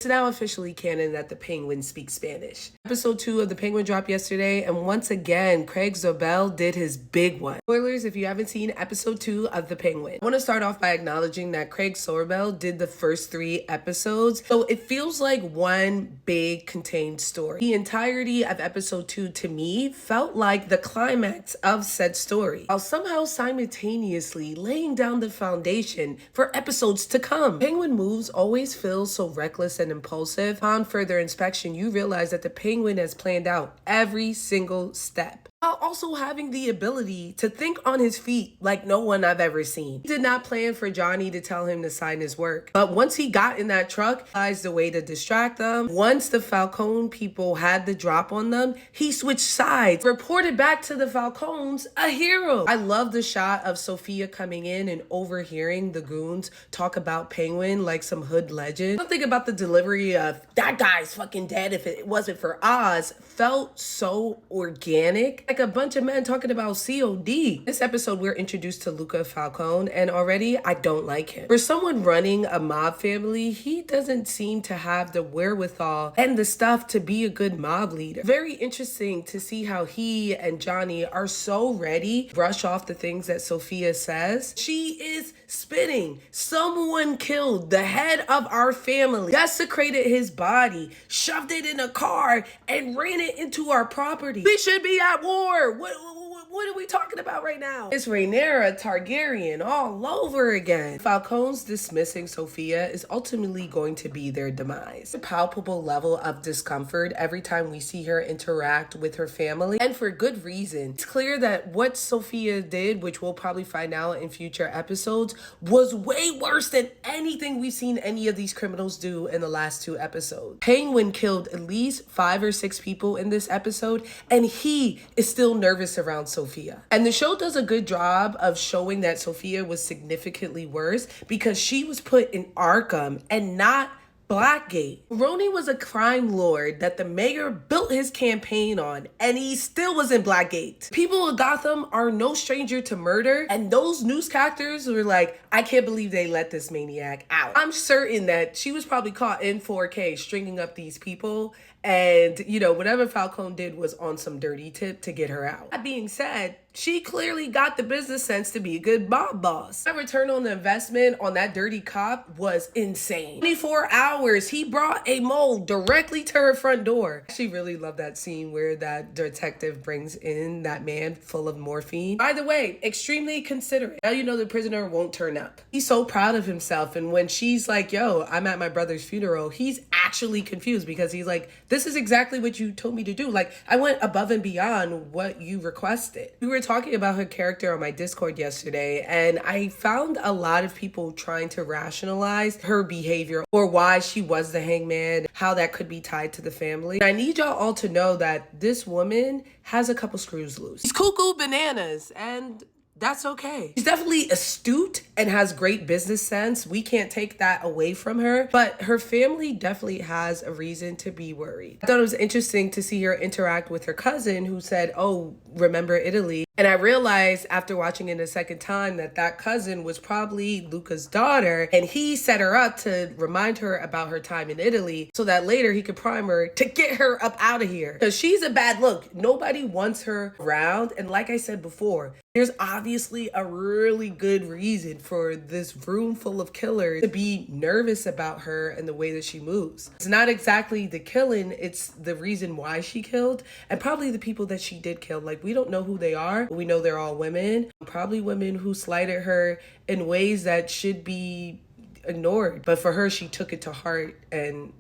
It's now officially canon that the Penguin speaks Spanish. Episode 2 of The Penguin dropped yesterday, and once again, Craig Zobel did his big one. Spoilers if you haven't seen episode 2 of The Penguin. I want to start off by acknowledging that Craig Zobel did the first 3 episodes, so it feels like one big contained story. The entirety of episode 2 to me felt like the climax of said story, while somehow simultaneously laying down the foundation for episodes to come. Penguin moves always feel so reckless and impulsive. Upon further inspection, you realize that the Penguin has planned out every single step, while also having the ability to think on his feet like no one I've ever seen. He did not plan for Johnny to tell him to sign his work, but once he got in that truck, he realized the way to distract them. Once the Falcone people had the drop on them, he switched sides, reported back to the Falcones a hero. I love the shot of Sophia coming in and overhearing the goons talk about Penguin like some hood legend. Something about the delivery of "that guy's fucking dead if it wasn't for Oz" felt so organic, like a bunch of men talking about COD. This episode, we're introduced to Luca Falcone, and already I don't like him. For someone running a mob family, he doesn't seem to have the wherewithal and the stuff to be a good mob leader. Very interesting to see how he and Johnny are so ready to brush off the things that Sophia says. She is spitting. Someone killed the head of our family, desecrated his body, shoved it in a car, and ran it into our property. We should be at war. What are we talking about right now? It's Rhaenyra Targaryen all over again. Falcone's dismissing Sophia is ultimately going to be their demise. A palpable level of discomfort every time we see her interact with her family, and for good reason. It's clear that what Sophia did, which we'll probably find out in future episodes, was way worse than anything we've seen any of these criminals do in the last 2 episodes. Penguin killed at least 5 or 6 people in this episode, and he is still nervous around Sophia. And the show does a good job of showing that Sophia was significantly worse because she was put in Arkham and not Blackgate. Roni was a crime lord that the mayor built his campaign on, and he still was in Blackgate. People of Gotham are no stranger to murder, and those newscasters were like, I can't believe they let this maniac out. I'm certain that she was probably caught in 4K stringing up these people, and whatever Falcone did was on some dirty tip to get her out. That being said, she clearly got the business sense to be a good mob boss. That return on the investment on that dirty cop was insane. 24 hours, he brought a mole directly to her front door. I actually really love that scene where that detective brings in that man full of morphine. By the way, extremely considerate. Now you know the prisoner won't turn up. He's so proud of himself, and when she's like, yo, I'm at my brother's funeral, he's actually confused because he's like, this is exactly what you told me to do. Like, I went above and beyond what you requested. We were talking about her character on my Discord yesterday, and I found a lot of people trying to rationalize her behavior or why she was the hangman, how that could be tied to the family. I need y'all all to know that this woman has a couple screws loose. She's cuckoo bananas, and that's okay. She's definitely astute and has great business sense. We can't take that away from her, but her family definitely has a reason to be worried. I thought it was interesting to see her interact with her cousin who said, oh, remember Italy? And I realized after watching it a second time that that cousin was probably Luca's daughter, and he set her up to remind her about her time in Italy so that later he could prime her to get her up out of here. Because she's a bad look. Nobody wants her around. And like I said before, there's obviously a really good reason for this room full of killers to be nervous about her and the way that she moves. It's not exactly the killing, it's the reason why she killed, and probably the people that she did kill. Like, we don't know who they are, but we know they're all women. Probably women who slighted her in ways that should be ignored, but for her, she took it to heart and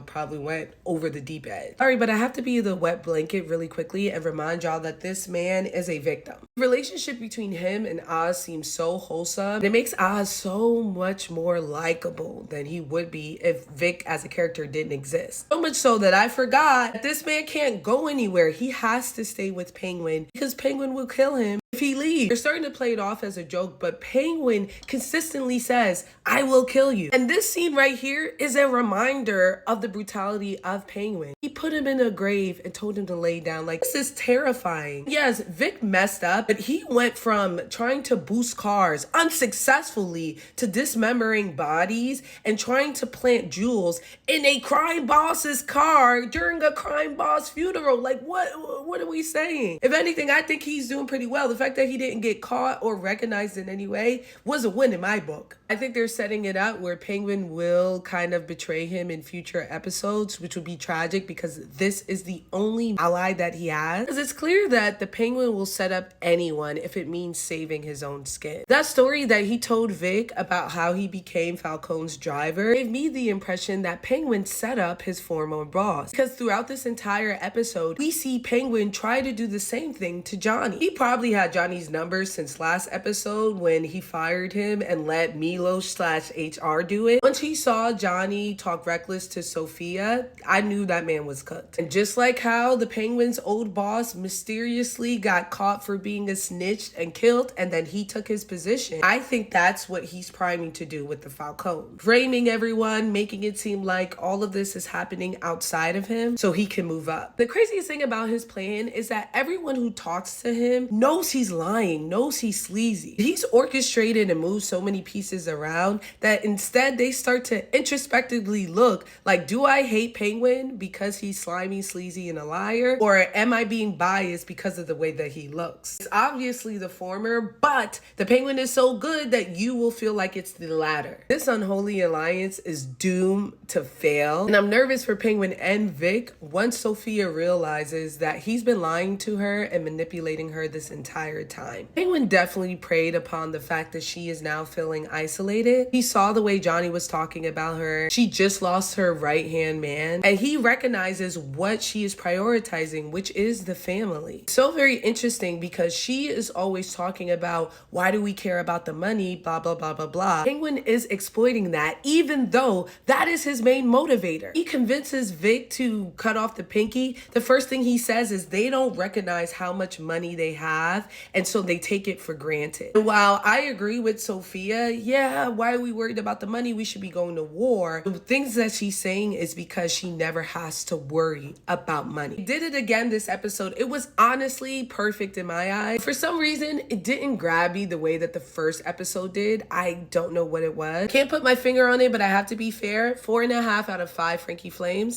probably went over the deep end. Sorry, but I have to be the wet blanket really quickly and remind y'all that this man is a victim. The relationship between him and Oz seems so wholesome. It makes Oz so much more likable than he would be if Vic as a character didn't exist. So much so that I forgot that this man can't go anywhere. He has to stay with Penguin because Penguin will kill him if he leaves. They're starting to play it off as a joke, but Penguin consistently says, I will kill you. And this scene right here is a reminder of the brutality of Penguin. He put him in a grave and told him to lay down. Like, this is terrifying. Yes, Vic messed up, but he went from trying to boost cars unsuccessfully to dismembering bodies and trying to plant jewels in a crime boss's car during a crime boss funeral. Like, what are we saying? If anything, I think he's doing pretty well. The fact that he didn't get caught or recognized in any way was a win in my book. I think they're setting it up where Penguin will kind of betray him in future episodes, which would be tragic because this is the only ally that he has. Because it's clear that the Penguin will set up anyone if it means saving his own skin. That story that he told Vic about how he became Falcone's driver gave me the impression that Penguin set up his former boss. Because throughout this entire episode, we see Penguin try to do the same thing to Johnny. He probably had Johnny's number since last episode when he fired him and let Milos/HR do it. Once he saw Johnny talk reckless to Sophia, I knew that man was cooked. And just like how the Penguin's old boss mysteriously got caught for being a snitch and killed, and then he took his position, I think that's what he's priming to do with the Falcone. Framing everyone, making it seem like all of this is happening outside of him so he can move up. The craziest thing about his plan is that everyone who talks to him knows he's lying, knows he's sleazy. He's orchestrated and moved so many pieces around that instead they start to introspectively look like, do I hate Penguin because he's slimy, sleazy, and a liar? Or am I being biased because of the way that he looks? It's obviously the former, but the Penguin is so good that you will feel like it's the latter. This unholy alliance is doomed to fail, and I'm nervous for Penguin and Vic once Sophia realizes that he's been lying to her and manipulating her this entire time. Penguin definitely preyed upon the fact that she is now feeling isolated. He saw the way Johnny was talking about her. She just lost her right-hand man, and he recognizes what she is prioritizing, which is the family. So very interesting because she is always talking about, why do we care about the money, blah, blah, blah, blah, blah. Penguin is exploiting that, even though that is his main motivator. He convinces Vic to cut off the pinky. The first thing he says is they don't recognize how much money they have, and so they take it for granted. And while I agree with Sophia, yeah, why are we worried about the money? We should be going to war. The things that she's saying is because she never has to worry about money. He did it again this episode. It was honestly perfect in my eyes. For some reason, it didn't grab me the way that the first episode did. I don't know what it was. Can't put my finger on it, but I have to be fair. 4.5 out of 5 Frankie Flames.